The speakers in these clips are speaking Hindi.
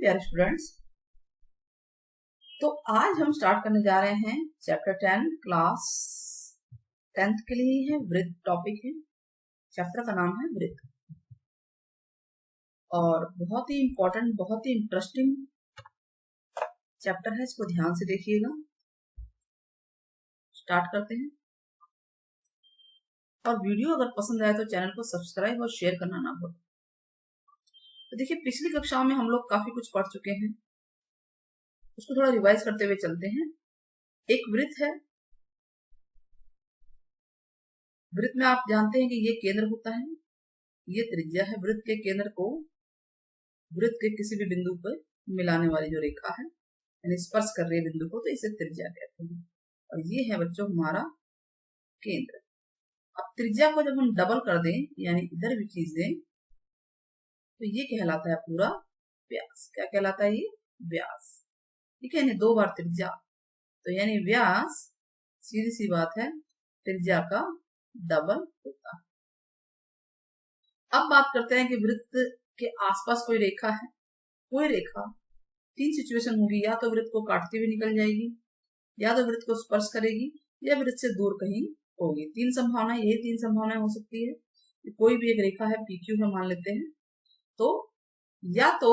प्यारे स्टूडेंट्स। तो आज हम स्टार्ट करने जा रहे हैं चैप्टर 10 क्लास 10th के लिए है। वृत्त टॉपिक है, चैप्टर का नाम है वृत्त और बहुत ही इंपॉर्टेंट, बहुत ही इंटरेस्टिंग चैप्टर है। इसको ध्यान से देखिएगा। स्टार्ट करते हैं और वीडियो अगर पसंद आए तो चैनल को सब्सक्राइब और शेयर करना ना भूलें। तो देखिए, पिछली कक्षाओं में हम लोग काफी कुछ पढ़ चुके हैं, उसको थोड़ा रिवाइज करते हुए चलते हैं। एक वृत्त है। वृत्त में आप जानते हैं कि ये केंद्र होता है, ये त्रिज्या है। वृत्त के केंद्र को वृत्त के किसी भी बिंदु पर मिलाने वाली जो रेखा है, यानी स्पर्श कर रही है बिंदु को, तो इसे त्रिज्या कहते हैं। और ये है बच्चों हमारा केंद्र। अब त्रिज्या को जब हम डबल कर दें, यानी इधर भी खींच दें, तो ये कहलाता है पूरा व्यास। क्या कहलाता है? ये व्यास। ठीक है, यानी 2 बार त्रिज्या, तो यानी व्यास सीधी सी बात है त्रिज्या का डबल होता है। अब बात करते हैं कि वृत्त के आसपास कोई रेखा है। कोई रेखा 3 सिचुएशन होगी, या तो वृत्त को काटती हुई निकल जाएगी, या तो वृत्त को स्पर्श करेगी, या वृत्त से दूर कहीं होगी। 3 संभावनाएं, यही 3 संभावनाएं हो सकती है। कोई भी एक रेखा है, PQ है मान लेते हैं, तो या तो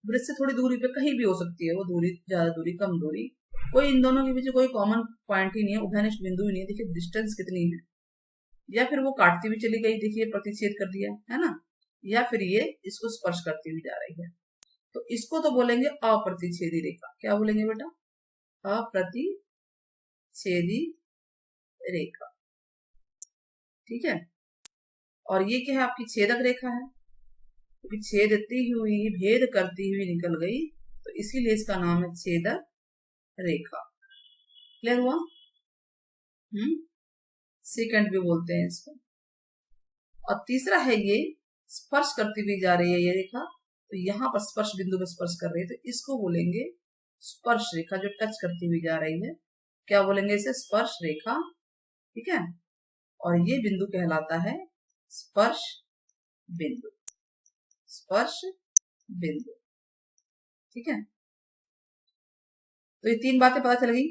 वृत्त से थोड़ी दूरी पे कहीं भी हो सकती है, वो दूरी ज्यादा दूरी कम दूरी, कोई इन दोनों के बीच कोई कॉमन पॉइंट ही नहीं है, उभयनिष्ठ बिंदु ही नहीं है। देखिए डिस्टेंस कितनी है। या फिर वो काटती हुई चली गई, देखिए प्रतिच्छेद कर दिया है ना, या फिर ये इसको स्पर्श करती हुई जा रही है, तो इसको तो बोलेंगे अप्रतिच्छेदी रेखा। क्या बोलेंगे बेटा? अप्रतिच्छेदी रेखा। ठीक है। और ये क्या है? आपकी छेदक रेखा है, क्योंकि छेदती हुई, भेद करती हुई निकल गई, तो इसीलिए इसका नाम है छेदक रेखा। क्लियर हुआ? सेकंड भी बोलते हैं इसको। और तीसरा है ये स्पर्श करती हुई जा रही है ये रेखा, तो यहाँ पर स्पर्श बिंदु पर स्पर्श कर रही है, तो इसको बोलेंगे स्पर्श रेखा। जो टच करती हुई जा रही है, क्या बोलेंगे इसे? स्पर्श रेखा। ठीक है। और ये बिंदु कहलाता है स्पर्श बिंदु। स्पर्श बिंदु। ठीक है। तो ये 3 बातें पता चल गई।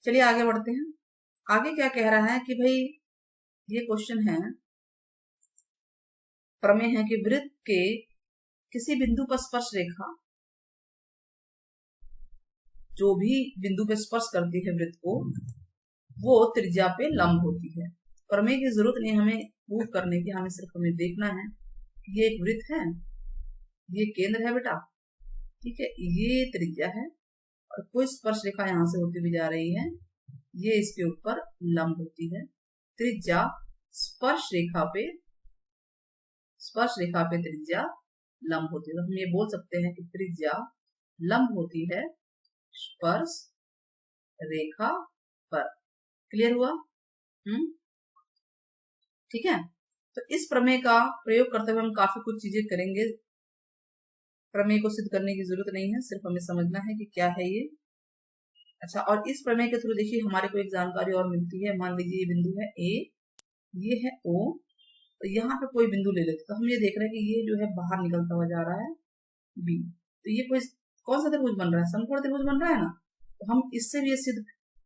चलिए आगे बढ़ते हैं। आगे क्या कह रहा है कि भाई, ये क्वेश्चन है, प्रमेय है कि वृत्त के किसी बिंदु पर स्पर्श रेखा, जो भी बिंदु पे स्पर्श करती है वृत्त को, वो त्रिज्या पे लंब होती है। प्रमेय की जरूरत नहीं हमें प्रूव करने की, हमें देखना है कि ये एक वृत्त है, ये केंद्र है बेटा। ठीक है, ये त्रिज्या है और कोई स्पर्श रेखा यहां से होती हुई जा रही है, ये इसके ऊपर लंब होती है। त्रिज्या स्पर्श रेखा पे त्रिज्या लंब होती है। तो हम ये बोल सकते हैं कि त्रिज्या लंब होती है स्पर्श रेखा पर। क्लियर हुआ? ठीक है। तो इस प्रमेय का प्रयोग करते हुए हम काफी कुछ चीजें करेंगे। प्रमेय को सिद्ध करने की जरूरत नहीं है, सिर्फ हमें समझना है कि क्या है ये। अच्छा, और इस प्रमेय के थ्रू देखिए हमारे को एक जानकारी और मिलती है। मान लीजिए ये बिंदु है A, ये है O, तो यहाँ पे कोई बिंदु ले लेते, तो हम ये देख रहे हैं कि ये जो है बाहर निकलता हुआ जा रहा है B, तो ये कोई कौन सा त्रिभुज बन रहा है? समकोण त्रिभुज बन रहा है ना। तो हम इससे भी ये सिद्ध,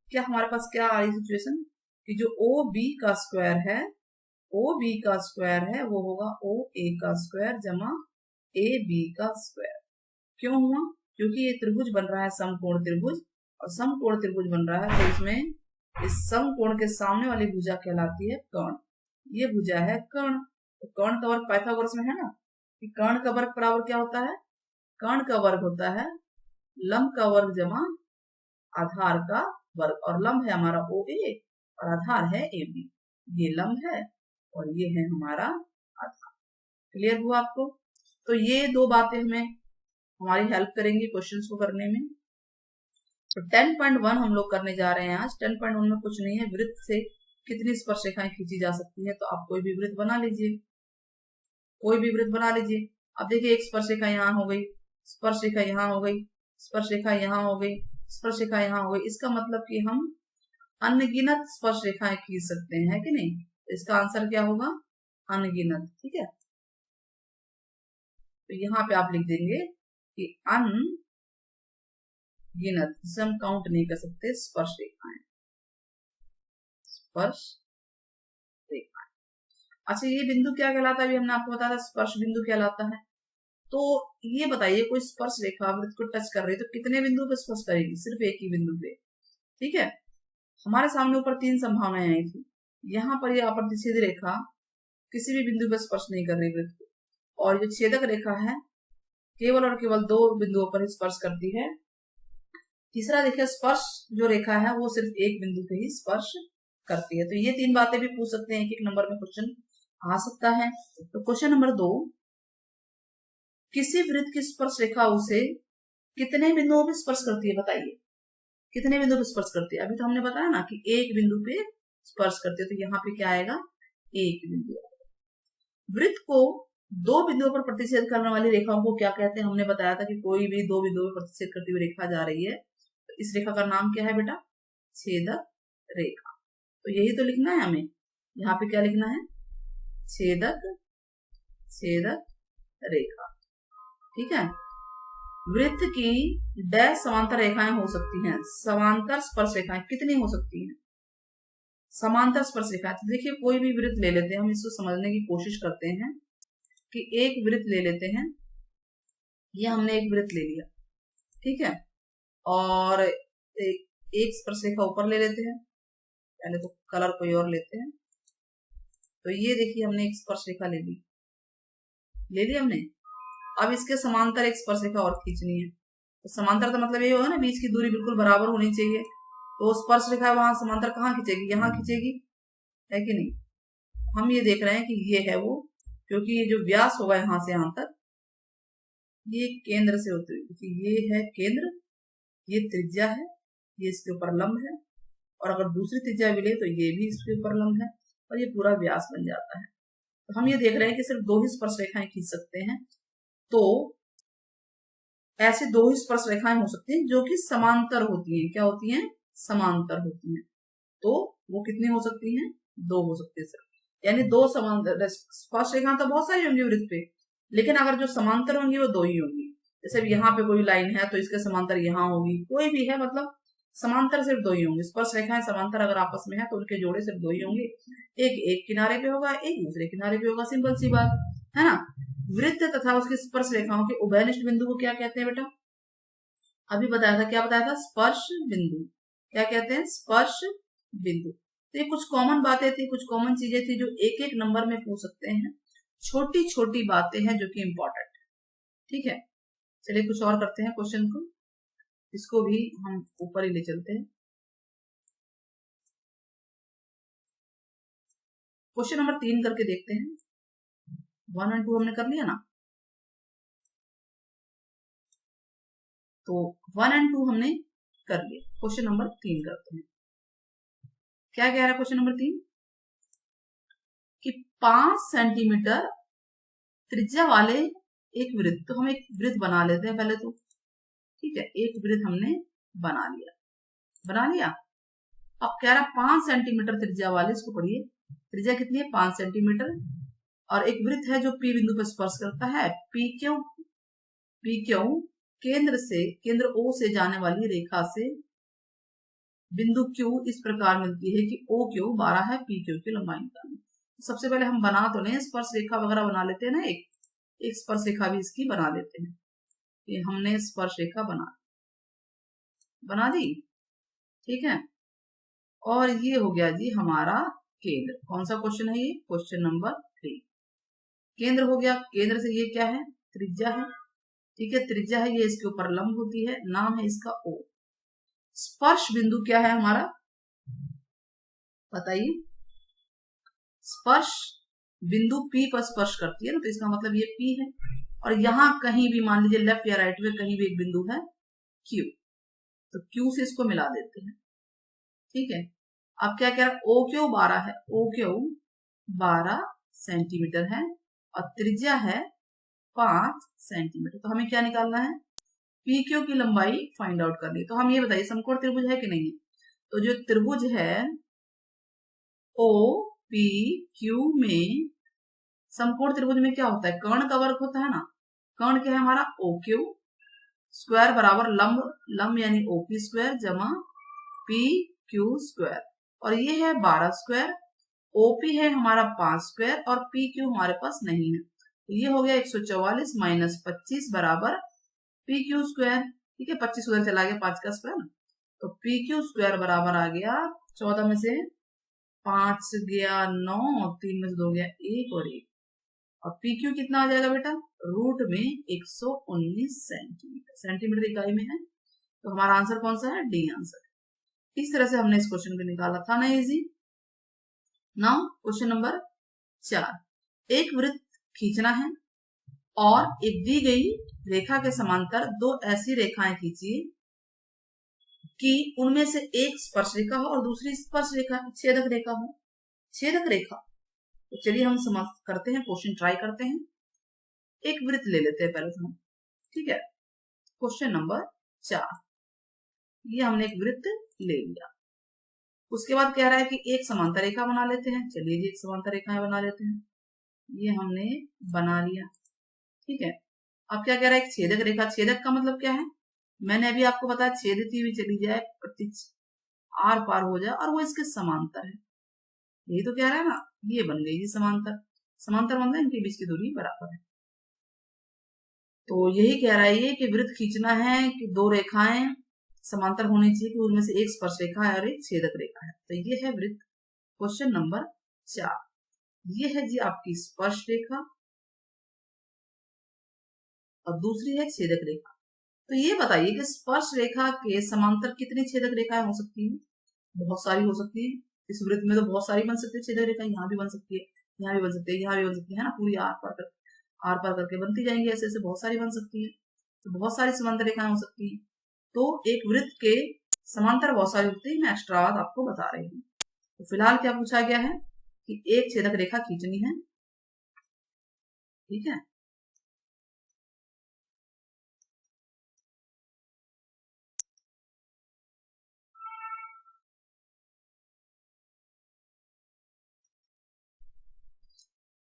क्या हमारे पास क्या आ रही सिचुएशन कि जो OB का स्क्वायर है, OB का स्क्वायर है, वो होगा OA का स्क्वायर जमा AB का स्क्वायर। क्यों हुआ? क्योंकि ये त्रिभुज बन रहा है समकोण त्रिभुज, और समकोण त्रिभुज बन रहा है तो इसमें इस समकोण के सामने वाली भुजा कहलाती है कर्ण। ये भुजा है कर्ण। तो कर्ण का वर्ग पाइथागोरस में है ना, कि कर्ण का वर्ग बराबर क्या होता है? कर्ण का वर्ग होता है लंब का वर्ग जमा आधार का वर्ग, और लंब है हमारा OA और आधार है AB। ये लंब है और ये है हमारा आधार। क्लियर हुआ आपको? तो ये 2 बातें हमारी हेल्प करेंगी क्वेश्चंस को करने में। तो 10.1 हम लोग करने जा रहे हैं आज। 10.1 में कुछ नहीं है, वृत्त से कितनी स्पर्श रेखाएं खींची जा सकती है। तो आप कोई भी वृत्त बना लीजिए, कोई भी वृत्त बना लीजिए। अब देखिए, एक स्पर्श रेखा यहाँ हो गई, स्पर्श रेखा यहाँ हो गई, स्पर्श रेखा यहाँ हो गई, स्पर्श रेखा यहाँ हो गई। इसका मतलब कि हम अनगिनत स्पर्श रेखाएं खींच सकते हैं, कि नहीं? इसका आंसर क्या होगा? अनगिनत। ठीक है। तो यहाँ पे आप लिख देंगे कि अनगिनत, जिसे हम काउंट नहीं कर सकते, स्पर्श रेखाएं, स्पर्श रेखाएं। अच्छा, ये बिंदु क्या कहलाता है? अभी हमने आपको बताया था स्पर्श बिंदु कहलाता है। तो ये बताइए, कोई स्पर्श रेखा वृत्त को टच कर रही है तो कितने बिंदु पे स्पर्श करेगी? सिर्फ एक ही बिंदु पे। ठीक है, हमारे सामने ऊपर तीन संभावनाएं आई थी। यहाँ पर ये अप्रतिच्छेद रेखा किसी भी बिंदु पर स्पर्श नहीं कर रही वृत्त को, और जो छेदक रेखा है केवल और केवल दो बिंदुओं पर ही स्पर्श करती है। तीसरा देखिए, स्पर्श जो रेखा है वो सिर्फ एक बिंदु पे ही स्पर्श करती है। तो ये तीन बातें भी पूछ सकते हैं, एक एक नंबर में क्वेश्चन आ सकता है। तो क्वेश्चन नंबर 2, किसी वृत्त की स्पर्श रेखा उसे कितने बिंदुओं पे स्पर्श करती है? बताइए, कितने बिंदु पे स्पर्श करती है? अभी तो हमने बताया ना कि एक बिंदु पे स्पर्श करती है, तो यहाँ पे क्या आएगा? एक बिंदु। वृत्त को दो बिंदुओं पर प्रतिच्छेद करने वाली रेखाओं को क्या कहते हैं? हमने बताया था कि कोई भी दो बिंदुओं पर प्रतिच्छेद करती हुई रेखा जा रही है, तो इस रेखा का नाम क्या है बेटा? छेदक रेखा। तो यही तो लिखना है हमें, यहाँ पे क्या लिखना है? छेदक, छेदक रेखा। ठीक है, वृत्त की डैश समांतर रेखाएं हो सकती हैं। समांतर स्पर्श रेखाएं कितनी हो सकती हैं? समांतर स्पर्श रेखाएं, तो देखिए कोई भी वृत्त ले लेते हैं, हम इसको समझने की कोशिश करते हैं कि एक वृत्त ले लेते हैं। ये हमने एक वृत्त ले लिया, ठीक है, और एक स्पर्श रेखा ऊपर ले लेते हैं। पहले तो कलर कोई और लेते हैं। तो ये देखिए हमने एक स्पर्श रेखा ले ली हमने। अब इसके समांतर एक स्पर्श रेखा और खींचनी है। तो समांतर का मतलब ये होगा ना, बीच की दूरी बिल्कुल बराबर होनी चाहिए। तो स्पर्श रेखा वहां समांतर कहाँ खींचेगी? यहाँ खींचेगी, है कि नहीं? हम ये देख रहे हैं कि ये है वो, क्योंकि ये जो व्यास होगा यहाँ से यहाँ तक, ये केंद्र से होते हुए, ये है केंद्र, ये त्रिज्या है, ये इसके ऊपर लंब है, और अगर दूसरी त्रिज्या मिले तो ये भी इसके ऊपर लंब है, और ये पूरा व्यास बन जाता है। तो हम ये देख रहे हैं कि सिर्फ दो ही स्पर्श रेखाएं खींच सकते हैं। तो ऐसे दो ही स्पर्श रेखाएं हो सकती हैं जो कि समांतर होती हैं। क्या होती हैं? समांतर होती हैं। तो वो कितनी हो सकती हैं? दो हो सकती है सिर्फ। यानी दो समांतर स्पर्श रेखाएं तो बहुत सारी होंगी वृत्त पे, लेकिन अगर जो समांतर होंगी वो दो ही होंगी। जैसे यहाँ पे कोई लाइन है तो इसके समांतर यहाँ होगी, कोई भी है, मतलब समांतर सिर्फ दो ही होंगे। स्पर्श रेखाएं समांतर अगर आपस में है तो उनके जोड़े सिर्फ दो ही होंगे। एक किनारे पे होगा, एक दूसरे किनारे पे होगा, सिंपल सी बात है ना। वृत्त तथा उसकी स्पर्श रेखाओं के उभयनिष्ठ बिंदु को क्या कहते हैं बेटा? अभी बताया था, क्या बताया था? स्पर्श बिंदु। क्या कहते हैं? स्पर्श बिंदु। तो ये कुछ कॉमन बातें थी, कुछ कॉमन चीजें थी जो एक एक नंबर में पूछ सकते हैं। छोटी छोटी बातें हैं जो कि इंपॉर्टेंट है। ठीक है, चलिए कुछ और करते हैं क्वेश्चन को, इसको भी हम ऊपर ही ले चलते हैं। क्वेश्चन नंबर 3 करके देखते हैं। 1 और 2 हमने कर लिया ना, तो 1 और 2 हमने कर लिया। क्वेश्चन नंबर 3 करते हैं। क्या कह रहा है क्वेश्चन नंबर 3? कि 5 सेंटीमीटर त्रिज्या वाले एक वृत्त, तो हम एक वृत्त बना लेते हैं पहले तो। ठीक है, एक वृत्त हमने बना लिया। अब कह रहा 5 सेंटीमीटर त्रिज्या वाले, इसको पढ़िए, त्रिज्या कितनी है? 5 सेंटीमीटर, और एक वृत्त है जो P बिंदु पर स्पर्श करता है। पी क्यू केंद्र O से जाने वाली रेखा से बिंदु Q इस प्रकार मिलती है कि OQ 12 है PQ की लंबाई निकालनी। सबसे पहले हम बना तो नहीं, स्पर्श रेखा वगैरह बना लेते हैं ना, एक स्पर्श रेखा भी इसकी बना लेते हैं। ये हमने स्पर्श रेखा बना दी, ठीक है। और ये हो गया जी हमारा केंद्र। कौन सा क्वेश्चन है ये? Question number 3। केंद्र हो गया, केंद्र से ये क्या है? त्रिज्या है, ठीक है, त्रिज्या है, ये इसके ऊपर लंब होती है, नाम है इसका O। स्पर्श बिंदु क्या है हमारा? बताइए। स्पर्श बिंदु P पर स्पर्श करती है ना, तो इसका मतलब ये P है, और यहां कहीं भी मान लीजिए लेफ्ट या राइट में कहीं भी एक बिंदु है Q, तो Q से इसको मिला देते हैं। ठीक है, अब क्या कह रहा है? OQ 12 है, OQ 12 सेंटीमीटर है, और त्रिज्या है 5 सेंटीमीटर। तो हमें क्या निकालना है? PQ की लंबाई फाइंड आउट करनी। तो हम ये बताइए, समकोण त्रिभुज है कि नहीं? तो जो त्रिभुज है OPQ में, समकोण त्रिभुज में क्या होता है? कर्ण का वर्ग होता है ना। कर्ण क्या है हमारा? OQ, स्क्वायर बराबर लंब, लंब यानी ओपी स्क्वायर जमा पी क्यू स्क्वायर, और ये है 12 स्क्वायर, ओपी है हमारा 5 स्क्वायर और पी क्यू हमारे पास नहीं है, तो ये हो गया 144 माइनस 25 बराबर पी क्यू स्क्वायर। ठीक है, 25 उधर चला गया 5 का स्क्वायर, तो पी क्यू स्क्वायर बराबर आ गया 14 में से 5 गया 9 और 3 में से 2 गया 1 और 1, और पी क्यू कितना आ जाएगा बेटा, रूट में 119 सेंटीमीटर, सेंटीमीटर इकाई में है, तो हमारा आंसर कौन सा है, डी आंसर। इस तरह से हमने इस क्वेश्चन को निकाला था ना इजी। नाउ क्वेश्चन नंबर 4, एक वृत्त खींचना है और एक दी गई रेखा के समांतर दो ऐसी रेखाएं खींचिए कि उनमें से एक स्पर्श रेखा हो और दूसरी स्पर्श रेखा, छेदक रेखा हो, छेदक रेखा। तो चलिए हम समझ करते हैं, क्वेश्चन ट्राई करते हैं। एक वृत्त ले लेते हैं पहले तो हम, ठीक है। क्वेश्चन नंबर 4, ये हमने एक वृत्त ले लिया, उसके बाद कह रहा है कि एक समांतर रेखा बना लेते हैं। चलिए जी एक समांतर रेखाएं बना लेते हैं, ये हमने बना लिया, ठीक है। अब क्या कह रहा है, छेदक रेखा, छेदक का मतलब क्या है, मैंने अभी आपको बताया छेदती हुई चली जाए, आर पार हो जाए और वो इसके समांतर है, यही तो कह रहा है ना, ये बन गई जी समांतर, समांतर मतलब इनके बीच की दूरी बराबर है। तो यही कह रहा है ये कि वृत्त खींचना है कि दो रेखाएं समांतर होनी चाहिए कि उनमें से एक स्पर्श रेखा है और एक छेदक रेखा है, तो ये है वृत्त। क्वेश्चन नंबर 4, ये है जी आपकी स्पर्श रेखा और दूसरी है छेदक रेखा। तो ये बताइए कि स्पर्श रेखा के समांतर कितनी छेदक रेखाएं हो सकती है, बहुत सारी हो सकती है। इस वृत्त में तो बहुत सारी बन सकती है छेदक रेखा, यहाँ भी बन सकती है, यहाँ भी बन सकती है, यहाँ भी बन सकती है ना, पूरी आर पार करके बनती जाएंगी, ऐसे ऐसे बहुत सारी बन सकती है, तो बहुत सारी समांतर रेखाएं हो सकती है। तो एक वृत्त के समांतर बहुत सारी होती है, मैं एक्स्ट्रा बात आपको बता रही हूँ। तो फिलहाल क्या पूछा गया है कि एक छेदक रेखा खींचनी है, ठीक है।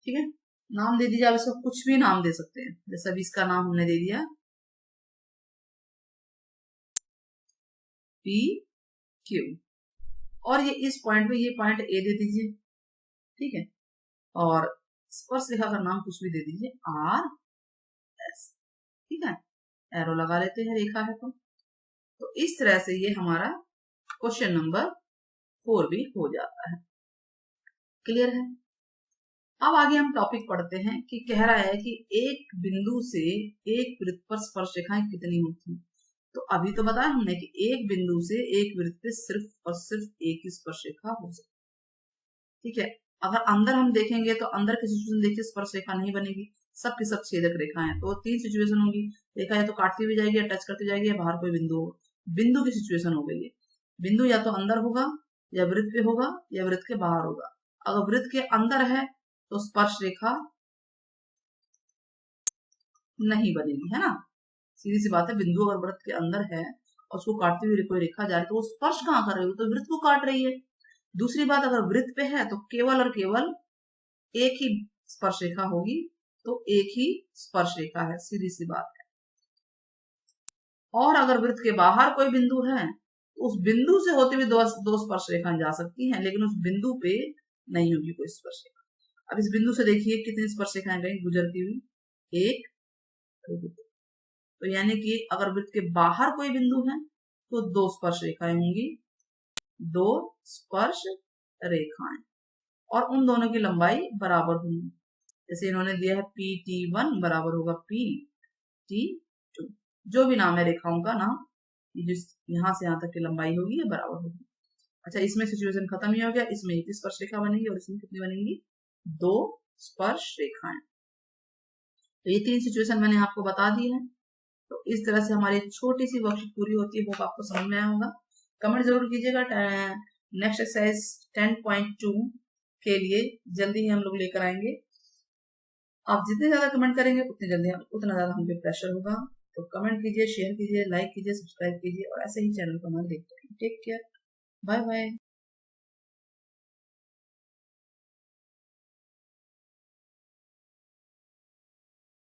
ठीक है, नाम दे दीजिए, आप इसको कुछ भी नाम दे सकते हैं, जैसे अभी इसका नाम हमने दे दिया पी क्यू, और ये इस पॉइंट पे ये पॉइंट ए दे दीजिए, ठीक है, और स्पर्श रेखा का नाम कुछ भी दे दीजिए आर एस, ठीक है, एरो लगा लेते हैं रेखा है तो इस तरह से ये हमारा क्वेश्चन नंबर 4 भी हो जाता है। क्लियर है। अब आगे हम टॉपिक पढ़ते हैं कि कह रहा है कि एक बिंदु से एक वृत्त पर स्पर्श रेखाएं कितनी होती हैं। तो अभी तो बताया हमने कि एक बिंदु से एक वृत्त पे सिर्फ और सिर्फ एक ही स्पर्श रेखा हो सकती है, ठीक है। अगर अंदर हम देखेंगे तो अंदर की सिचुएशन देखिए, स्पर्श रेखा नहीं बनेगी, सब की सब छेदक रेखा है, तो 3 सिचुएशन होगी, रेखा या तो काटती भी जाएगी या टच करती जाएगी या बाहर कोई बिंदु होगा, बिंदु की सिचुएशन हो गई है। बिंदु या तो अंदर होगा या वृत्त पे होगा या वृत्त के बाहर होगा। अगर वृत्त के अंदर है तो स्पर्श रेखा नहीं बनेगी, है ना, सीधी सी बात है। बिंदु अगर वृत्त के अंदर है और उसको काटती हुई कोई रेखा जा रही है तो वो स्पर्श कहाँ कर रही है, तो वृत्त को काट रही है। दूसरी बात, अगर वृत्त पे है तो केवल और केवल एक ही स्पर्श रेखा होगी, तो एक ही स्पर्श रेखा है, सीधी सी बात है। और अगर वृत्त के बाहर कोई बिंदु है तो उस बिंदु से होते हुए दो स्पर्श रेखाएं जा सकती हैं, लेकिन उस बिंदु पे नहीं होगी कोई स्पर्श रेखा। अब इस बिंदु से देखिए कितनी स्पर्श रेखाएं गई गुजरती हुई, एक, तो यानी कि अगर वृत्त के बाहर कोई बिंदु है तो 2 स्पर्श रेखाएं होंगी, 2 स्पर्श रेखाएं, और उन दोनों की लंबाई बराबर होगी। जैसे इन्होंने दिया है PT1 बराबर होगा PT2, जो भी नाम है रेखाओं का नाम, जिस यहां से यहां तक की लंबाई होगी ये बराबर होगी। अच्छा, इसमें सिचुएशन खत्म ही हो गया, इसमें एक स्पर्श रेखा बनेगी और इसमें कितनी बनेंगी, 2 स्पर्श रेखाएं। तो ये 3 सिचुएशन मैंने आपको बता दी है। तो इस तरह से हमारी छोटी सी वर्कशीट पूरी होती है, वो आपको समझ में आया होगा। कमेंट जरूर कीजिएगा। नेक्स्ट एक्सरसाइज 10.2 के लिए जल्दी ही हम लोग लेकर आएंगे। आप जितने ज्यादा कमेंट करेंगे उतनी जल्दी उतना ज्यादा हम पे प्रेशर होगा। तो कमेंट कीजिए, शेयर कीजिए, लाइक कीजिए, सब्सक्राइब कीजिए और ऐसे ही चैनल को हमारे देखते रहिए। Take care, bye bye.